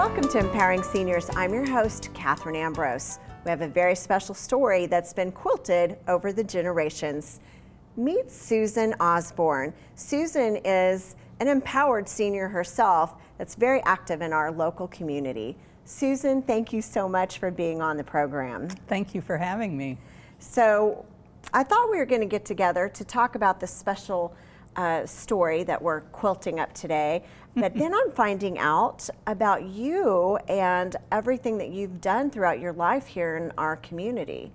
Welcome to Empowering Seniors. I'm your host, Katherine Ambrose. We have a very special story that's been quilted over the generations. Meet Susan Osborne. Susan is an empowered senior herself that's very active in our local community. Susan, thank you so much for being on the program. Thank you for having me. So I thought we were going to get together to talk about this special story that we're quilting up today, but then I'm finding out about you and everything that you've done throughout your life here in our community.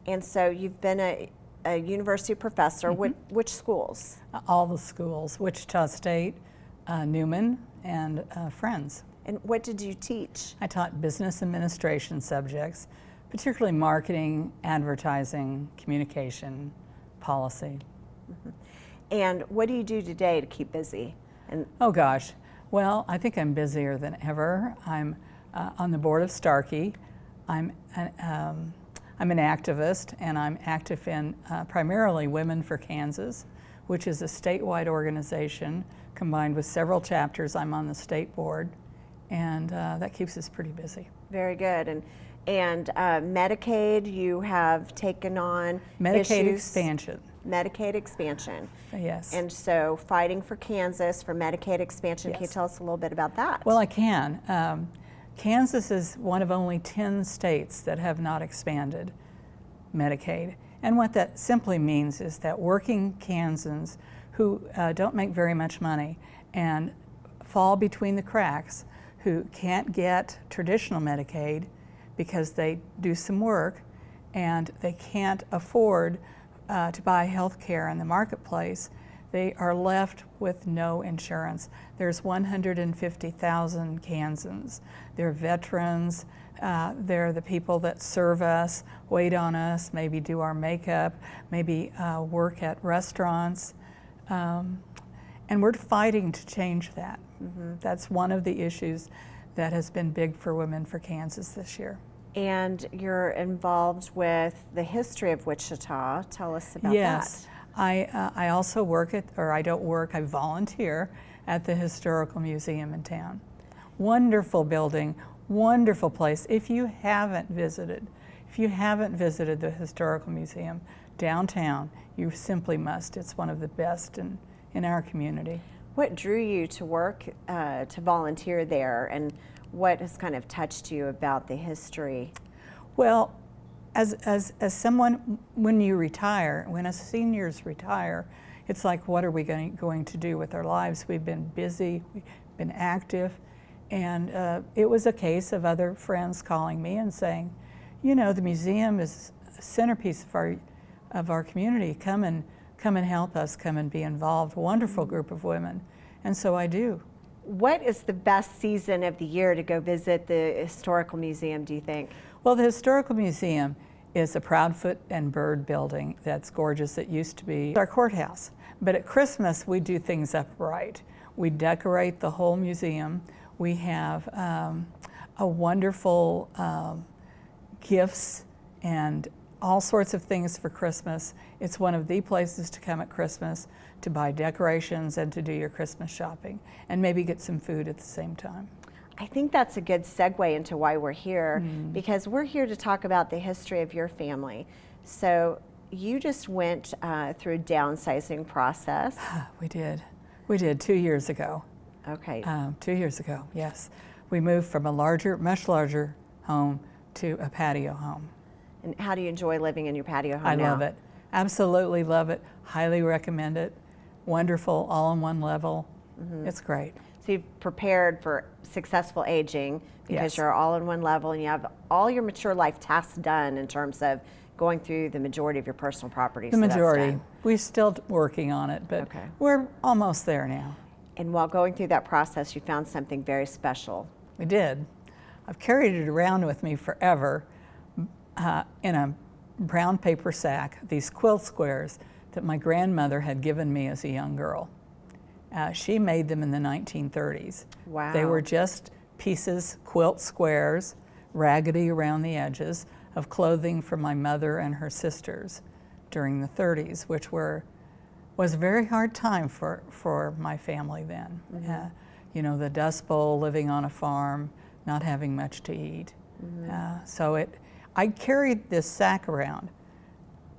And so you've been a university professor. Which schools? All the schools, Wichita State, Newman, and Friends. And what did you teach? I taught business administration subjects, particularly marketing, advertising, communication, policy. And what do you do today to keep busy? Oh gosh, well, I think I'm busier than ever. I'm on the board of Starkey. I'm an activist, and I'm active in primarily Women for Kansas, which is a statewide organization combined with several chapters. I'm on the state board, and that keeps us pretty busy. Very good. And Medicaid, you have taken on Medicaid issues. expansion. Medicaid expansion. Yes. And so fighting for Kansas for Medicaid expansion. Yes. Can you tell us a little bit about that? Well, I can. Kansas is one of only 10 states that have not expanded Medicaid. And what that simply means is that working Kansans who don't make very much money and fall between the cracks, who can't get traditional Medicaid because they do some work and they can't afford to buy health care in the marketplace, they are left with no insurance. There's 150,000 Kansans. They're veterans, they're the people that serve us, wait on us, maybe do our makeup, maybe work at restaurants. And we're fighting to change that. That's one of the issues that has been big for Women for Kansas this year. And you're involved with the history of Wichita. Tell us about Yes. that. I also work at, or I don't work, I volunteer at the Historical Museum in town. Wonderful building, wonderful place. If you haven't visited the Historical Museum downtown, you simply must. It's one of the best in our community. What drew you to work, to volunteer there, and what has kind of touched you about the history? Well, as someone, when you retire, when us seniors retire, it's like, what are we going to do with our lives? We've been busy, we've been active, and it was a case of other friends calling me and saying, you know, the museum is a centerpiece of our community. Come and help us, come and be involved. Wonderful group of women, and so I do. What is the best season of the year to go visit the Historical Museum, do you think? Well, the Historical Museum is a Proudfoot and Bird building that's gorgeous. It used to be our courthouse. But at Christmas, we do things up right. We decorate the whole museum. We have a wonderful gifts and all sorts of things for Christmas. It's one of the places to come at Christmas to buy decorations and to do your Christmas shopping and maybe get some food at the same time. I think that's a good segue into why we're here, because we're here to talk about the history of your family. So you just went through a downsizing process. We did 2 years ago. Okay. 2 years ago, yes. We moved from a much larger home to a patio home. And how do you enjoy living in your patio home now? I love it. Absolutely love it. Highly recommend it. Wonderful, all on one level. It's great. So you've prepared for successful aging because Yes. you're all in one level and you have all your mature life tasks done in terms of going through the majority of your personal property. The majority. We're still working on it, but Okay. we're almost there now. And while going through that process, you found something very special. We did. I've carried it around with me forever in a brown paper sack, these quilt squares that my grandmother had given me as a young girl. She made them in the 1930s. Wow. They were just pieces, quilt squares, raggedy around the edges, of clothing for my mother and her sisters during the 30s, which was a very hard time for my family then. You know, the Dust Bowl, living on a farm, not having much to eat. I carried this sack around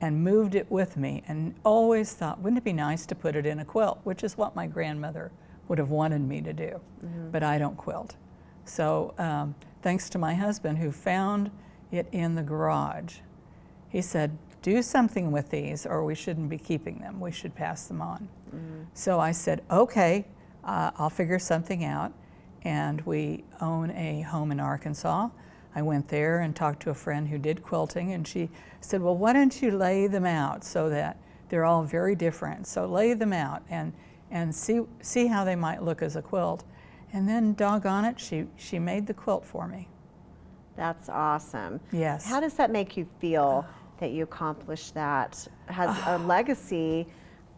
and moved it with me, and always thought, wouldn't it be nice to put it in a quilt, which is what my grandmother would have wanted me to do, but I don't quilt. So thanks to my husband, who found it in the garage, he said, do something with these or we shouldn't be keeping them. We should pass them on. So I said, okay, I'll figure something out. And we own a home in Arkansas. I went there and talked to a friend who did quilting, and she said, well, why don't you lay them out so that they're all very different. So lay them out and see how they might look as a quilt. And then doggone it, she made the quilt for me. That's awesome. Yes. How does that make you feel that you accomplished that as a legacy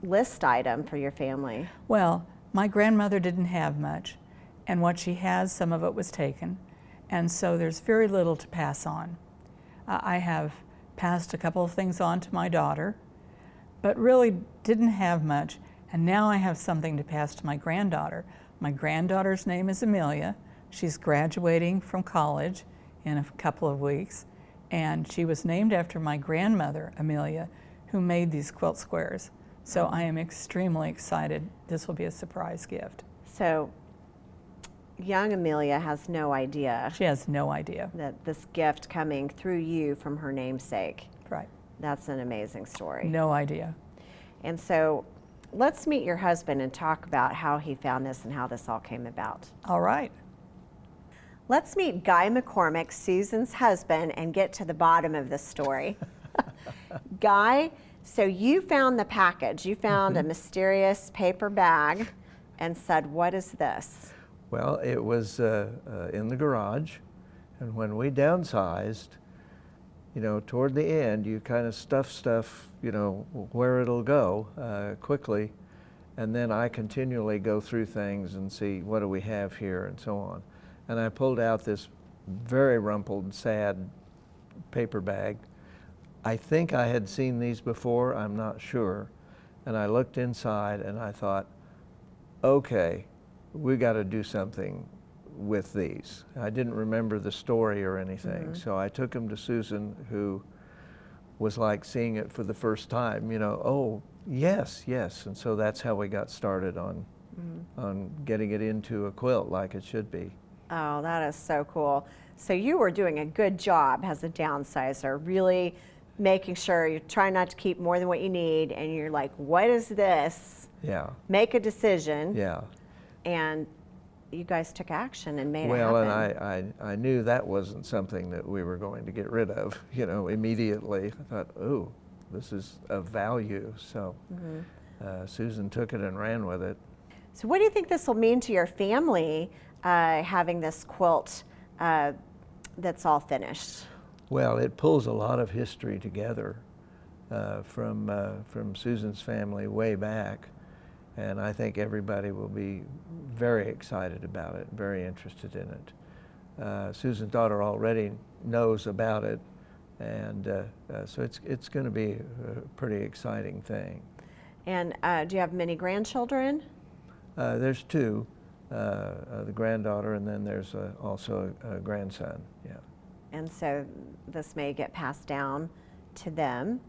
list item for your family? Well, my grandmother didn't have much, and what she has, some of it was taken, and so there's very little to pass on. I have passed a couple of things on to my daughter, but really didn't have much, and now I have something to pass to my granddaughter. My granddaughter's name is Amelia. She's graduating from college in a couple of weeks, and she was named after my grandmother, Amelia, who made these quilt squares. So I am extremely excited. This will be a surprise gift. So young Amelia has no idea. She has no idea. That this gift coming through you from her namesake. Right. That's an amazing story. No idea. And so let's meet your husband and talk about how he found this and how this all came about. All right. Let's meet Guy McCormick, Susan's husband, and get to the bottom of this story. Guy, so you found the package. You found a mysterious paper bag and said, what is this? Well, it was in the garage, and when we downsized, toward the end, you kind of stuff stuff, where it'll go quickly, and then I continually go through things and see what do we have here and so on. And I pulled out this very rumpled, sad paper bag. I think I had seen these before, I'm not sure. And I looked inside and I thought, okay, we got to do something with these. I didn't remember the story or anything, so I took them to Susan, who was like seeing it for the first time, oh, yes, yes. And so that's how we got started on getting it into a quilt like it should be. Oh, that is so cool. So you were doing a good job as a downsizer, really making sure you're trying not to keep more than what you need, and you're like, what is this? Yeah. Make a decision. Yeah. And you guys took action and made it Well, happen. and I knew that wasn't something that we were going to get rid of, immediately. I thought, oh, this is of value. So Susan took it and ran with it. So what do you think this will mean to your family, having this quilt that's all finished? Well, it pulls a lot of history together from Susan's family way back, and I think everybody will be very excited about it, very interested in it. Susan's daughter already knows about it, and so it's going to be a pretty exciting thing. And do you have many grandchildren? There's two, the granddaughter, and then there's also a grandson. Yeah. And so this may get passed down to them.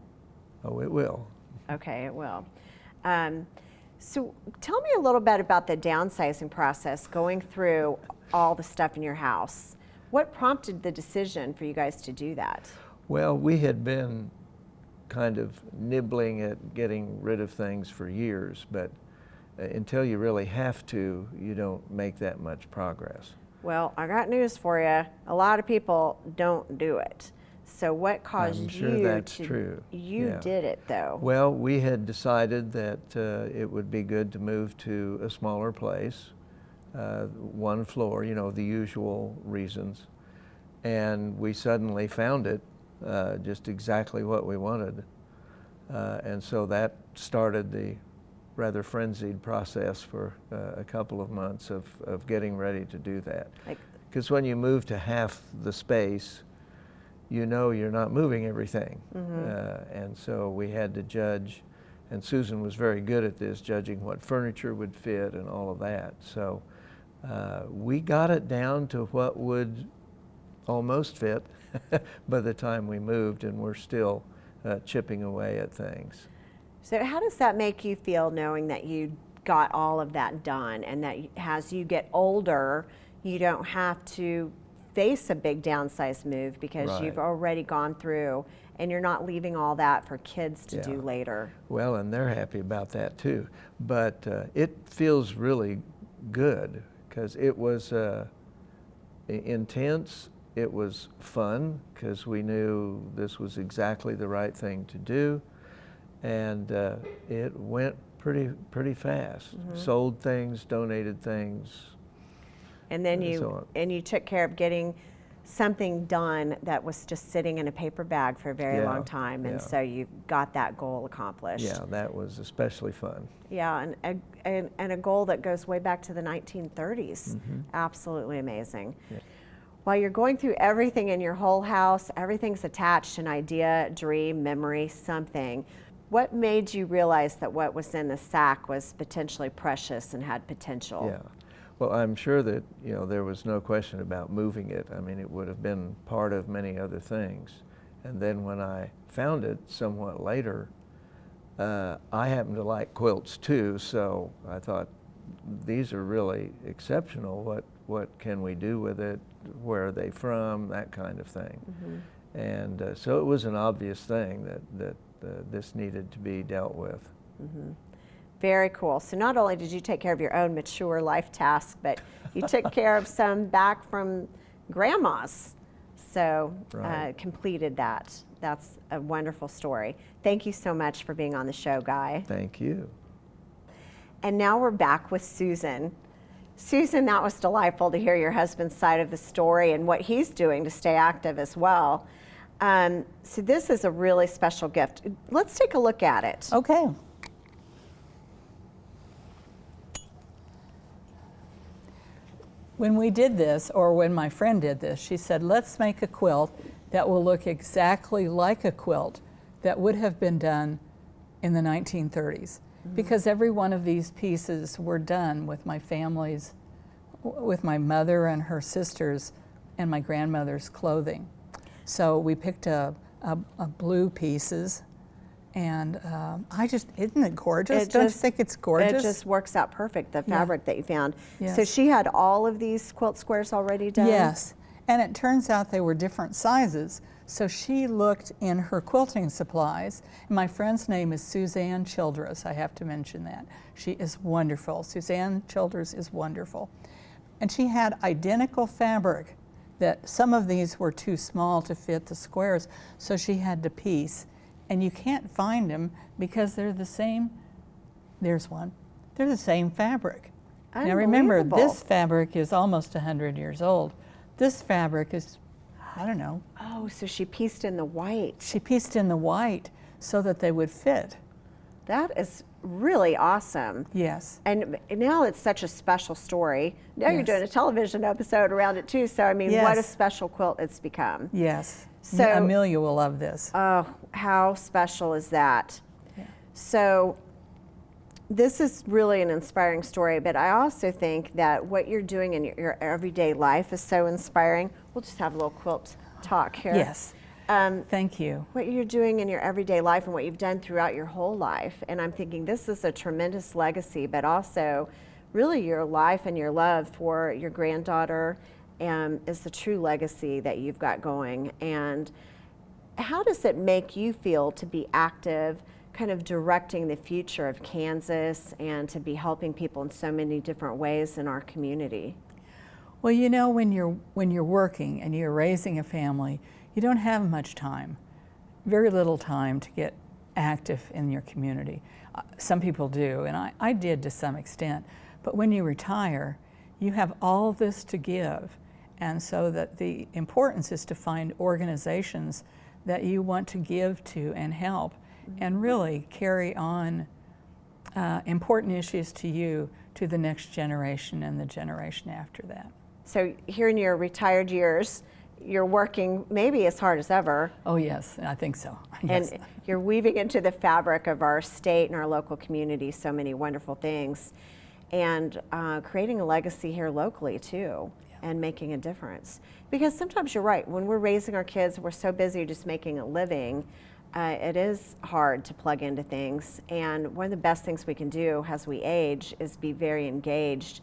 Oh, it will. Okay, it will. So tell me a little bit about the downsizing process, going through all the stuff in your house. What prompted the decision for you guys to do that? Well, we had been kind of nibbling at getting rid of things for years, but until you really have to, you don't make that much progress. Well, I got news for you. A lot of people don't do it. So what caused I'm sure you that's to... true. You Yeah. did it, though. Well, we had decided that it would be good to move to a smaller place, one floor, the usual reasons. And we suddenly found it, just exactly what we wanted. And so that started the rather frenzied process for a couple of months of getting ready to do that. Because when you move to half the space, you're not moving everything. And so we had to judge, and Susan was very good at this, judging what furniture would fit and all of that. So We got it down to what would almost fit by the time we moved, and we're still chipping away at things. So how does that make you feel, knowing that you got all of that done, and that as you get older, you don't have to face a big downsize move because Right. you've already gone through, and you're not leaving all that for kids to do later? Well, and they're happy about that too. But it feels really good because it was intense. It was fun because we knew this was exactly the right thing to do, and it went pretty fast. Mm-hmm. Sold things, donated things. And then so you took care of getting something done that was just sitting in a paper bag for a very Yeah, long time, and yeah. so you got that goal accomplished. Yeah, that was especially fun. Yeah, and a goal that goes way back to the 1930s. Mm-hmm. Absolutely amazing. Yeah. While you're going through everything in your whole house, everything's attached, an idea, dream, memory, something. What made you realize that what was in the sack was potentially precious and had potential? Yeah. Well, I'm sure that, there was no question about moving it. I mean, it would have been part of many other things. And then when I found it somewhat later, I happen to like quilts too, so I thought, these are really exceptional. What can we do with it? Where are they from? That kind of thing. Mm-hmm. And so it was an obvious thing that this needed to be dealt with. Mm-hmm. Very cool. So not only did you take care of your own mature life tasks, but you took care of some back from grandma's. So Right. completed that. That's a wonderful story. Thank you so much for being on the show, Guy. Thank you. And now we're back with Susan. Susan, that was delightful to hear your husband's side of the story and what he's doing to stay active as well. So this is a really special gift. Let's take a look at it. Okay. When we did this, or when my friend did this, she said, let's make a quilt that will look exactly like a quilt that would have been done in the 1930s. Mm-hmm. Because every one of these pieces were done with my family's, with my mother and her sisters and my grandmother's clothing. So we picked a blue pieces, and isn't it gorgeous? Don't you think it's gorgeous? It just works out perfect, the fabric that you found. Yes. So she had all of these quilt squares already done? Yes, and it turns out they were different sizes. So she looked in her quilting supplies. My friend's name is Suzanne Childress. I have to mention that. She is wonderful. Suzanne Childress is wonderful. And she had identical fabric that some of these were too small to fit the squares, so she had to piece. And you can't find them because they're the same. There's one. They're the same fabric. Now remember, this fabric is almost 100 years old. This fabric is, I don't know. Oh, so she pieced in the white. She pieced in the white so that they would fit. That is really awesome. Yes. And now it's such a special story. Now you're Yes. doing a television episode around it too, so I mean, Yes. what a special quilt it's become. Yes. So- Amelia will love this. Oh, how special is that? Yeah. So this is really an inspiring story, but I also think that what you're doing in your everyday life is so inspiring. We'll just have a little quilt talk here. Yes. Thank you. What you're doing in your everyday life and what you've done throughout your whole life. And I'm thinking this is a tremendous legacy, but also really your life and your love for your granddaughter is the true legacy that you've got going. And how does it make you feel to be active, kind of directing the future of Kansas and to be helping people in so many different ways in our community? Well, you know, when you're working and you're raising a family, you don't have much time, very little time to get active in your community. Some people do, and I did to some extent. But when you retire, you have all this to give. And so that the importance is to find organizations that you want to give to and help and really carry on important issues to you to the next generation and the generation after that. So here in your retired years, you're working maybe as hard as ever. Oh yes, I think so. Yes. And you're weaving into the fabric of our state and our local community so many wonderful things. and creating a legacy here locally too, and making a difference. Because sometimes you're right, when we're raising our kids, we're so busy just making a living, it is hard to plug into things. And one of the best things we can do as we age is be very engaged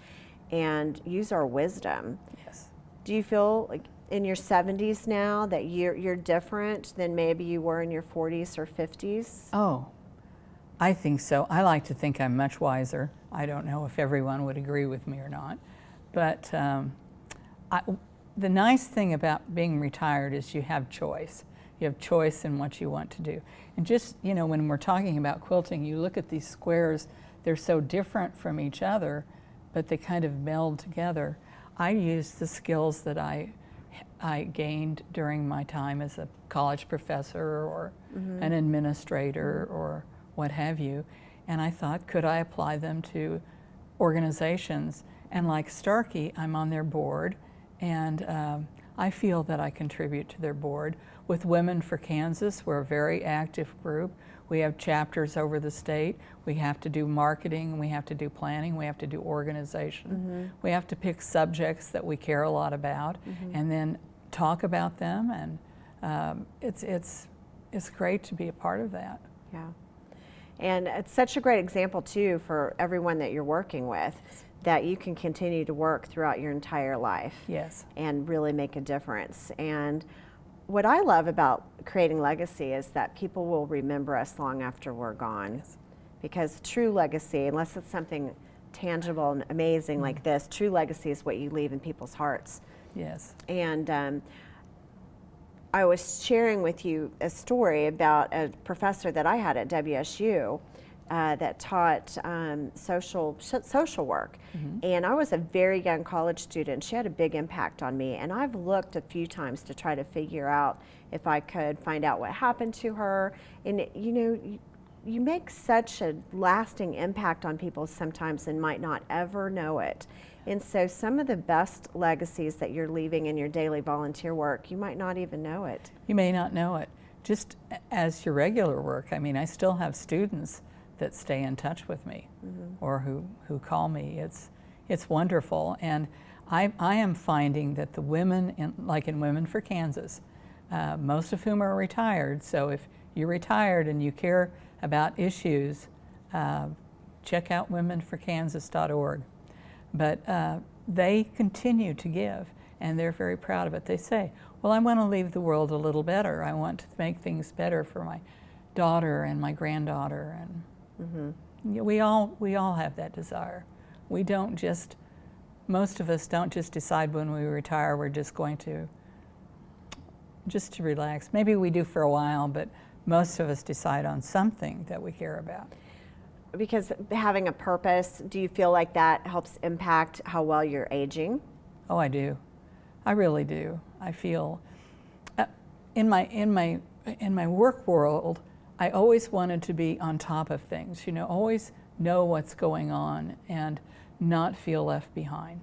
and use our wisdom. Yes. Do you feel like in your 70s now that you're different than maybe you were in your 40s or 50s? Oh, I think so. I like to think I'm much wiser. I don't know if everyone would agree with me or not. But the nice thing about being retired is you have choice. You have choice in what you want to do. And just, you know, when we're talking about quilting, you look at these squares, they're so different from each other, but they kind of meld together. I use the skills that I gained during my time as a college professor or an administrator or what have you. And I thought, could I apply them to organizations? And like Starkey, I'm on their board, and I feel that I contribute to their board. With Women for Kansas, we're a very active group. We have chapters over the state. We have to do marketing, we have to do planning, we have to do organization. We have to pick subjects that we care a lot about and then talk about them, and it's great to be a part of that. Yeah. And it's such a great example too for everyone that you're working with, that you can continue to work throughout your entire life. Yes. And really make a difference. And what I love about creating legacy is that people will remember us long after we're gone. Yes. Because true legacy, unless it's something tangible and amazing like this, true legacy is what you leave in people's hearts. Yes. And I was sharing with you a story about a professor that I had at WSU that taught social work. And I was a very young college student. She had a big impact on me, and I've looked a few times to try to figure out if I could find out what happened to her. And you know, you make such a lasting impact on people sometimes and might not ever know it. And so some of the best legacies that you're leaving in your daily volunteer work, you might not even know it. You may not know it. Just as your regular work, I mean, I still have students that stay in touch with me or who call me. It's wonderful. And I am finding that the women, like in Women for Kansas, most of whom are retired, so if you're retired and you care about issues, check out womenforkansas.org. But they continue to give, and they're very proud of it. They say, well, I want to leave the world a little better. I want to make things better for my daughter and my granddaughter. And we all have that desire. We don't just, most of us don't just decide when we retire we're just going to relax. Maybe we do for a while, but most of us decide on something that we care about. Because having a purpose, do you feel like that helps impact how well you're aging? Oh, I do. I really do. I feel in my work world, I always wanted to be on top of things. You know, always know what's going on and not feel left behind.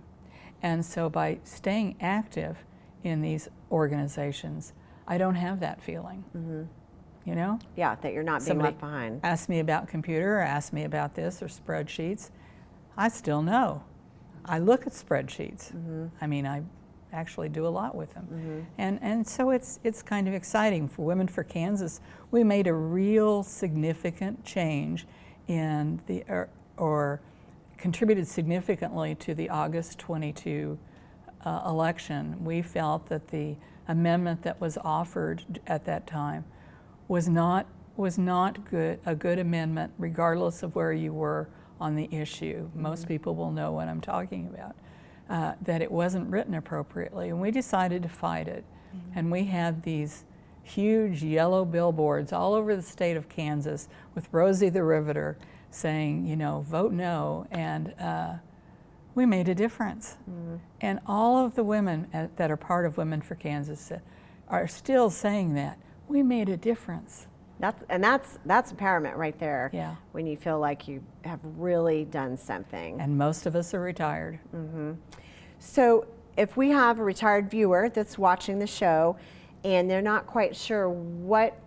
And so by staying active in these organizations, I don't have that feeling. You know? Yeah, that you're not being left behind. Ask me about computer, or ask me about this, or spreadsheets. I still know. I look at spreadsheets. I mean, I actually do a lot with them. And so it's kind of exciting. For Women for Kansas, we made a real significant change in the, or contributed significantly to the August 22 election. We felt that the amendment that was offered at that time was not a good amendment, regardless of where you were on the issue. Most people will know what I'm talking about. That it wasn't written appropriately, and we decided to fight it. And we had these huge yellow billboards all over the state of Kansas with Rosie the Riveter saying, you know, vote no, and we made a difference. And all of the women that are part of Women for Kansas are still saying that. We made a difference. That's empowerment right there. Yeah. When you feel like you have really done something. And most of us are retired. So if we have a retired viewer that's watching the show and they're not quite sure what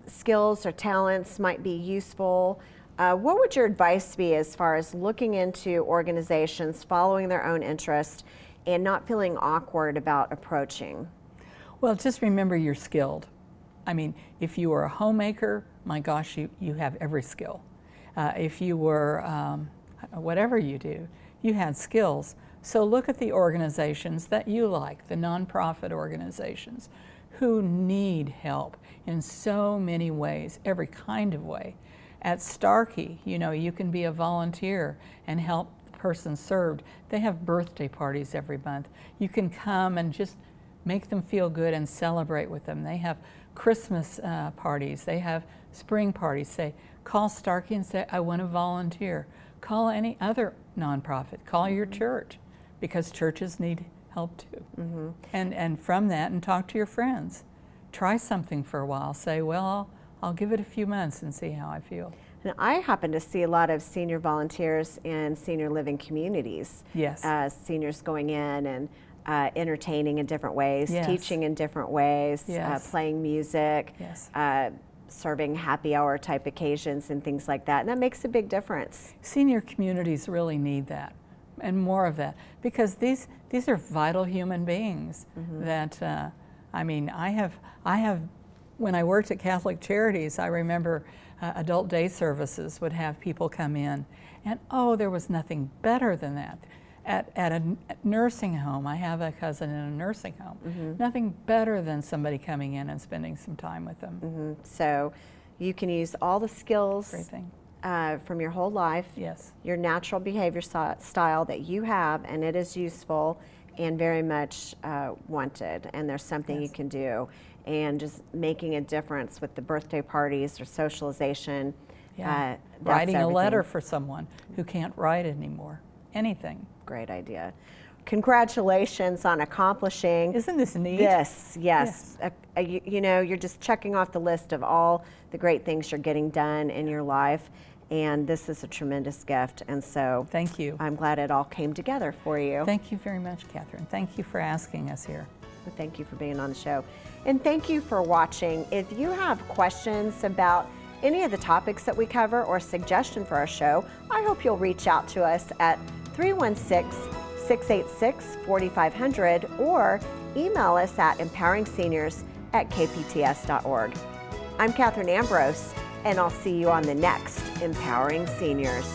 skills or talents might be useful What would your advice be as far as looking into organizations, following their own interest, and not feeling awkward about approaching? Well, just remember you're skilled. I mean, if you were a homemaker, my gosh, you have every skill. If you were, whatever you do, you had skills. So look at the organizations that you like, the nonprofit organizations, who need help in so many ways, every kind of way. At Starkey, you know, you can be a volunteer and help the person served. They have birthday parties every month. You can come and just make them feel good and celebrate with them. They have Christmas parties. They have spring parties. Say, call Starkey and say, I want to volunteer. Call any other nonprofit. Call your church, because churches need help too. And from that, and talk to your friends. Try something for a while. Say, well, I'll give it a few months and see how I feel. And I happen to see a lot of senior volunteers in senior living communities. Yes. Seniors going in and entertaining in different ways, Yes. teaching in different ways, Yes. playing music, Yes. serving happy hour type occasions and things like that. And that makes a big difference. Senior communities really need that, and more of that, because these are vital human beings that, I mean, I have, when I worked at Catholic Charities, I remember adult day services would have people come in, and oh, there was nothing better than that. At a nursing home, I have a cousin in a nursing home, nothing better than somebody coming in and spending some time with them. So you can use all the skills Great thing. from your whole life, Yes. your natural behavior style that you have, and it is useful and very much wanted, and there's something you can do. And just making a difference with the birthday parties or socialization. Yeah. That's Writing a letter everything. for someone who can't write anymore. Anything. Great idea. Congratulations on accomplishing Isn't this neat? this. Yes. You know, you're just checking off the list of all the great things you're getting done in your life, and this is a tremendous gift. And so Thank you. I'm glad it all came together for you. Thank you very much, Catherine. Thank you for asking us here. Thank you for being on the show. And thank you for watching. If you have questions about any of the topics that we cover or suggestion for our show, I hope you'll reach out to us at 316-686-4500 or email us at empoweringseniors@kpts.org. I'm Katherine Ambrose, and I'll see you on the next Empowering Seniors.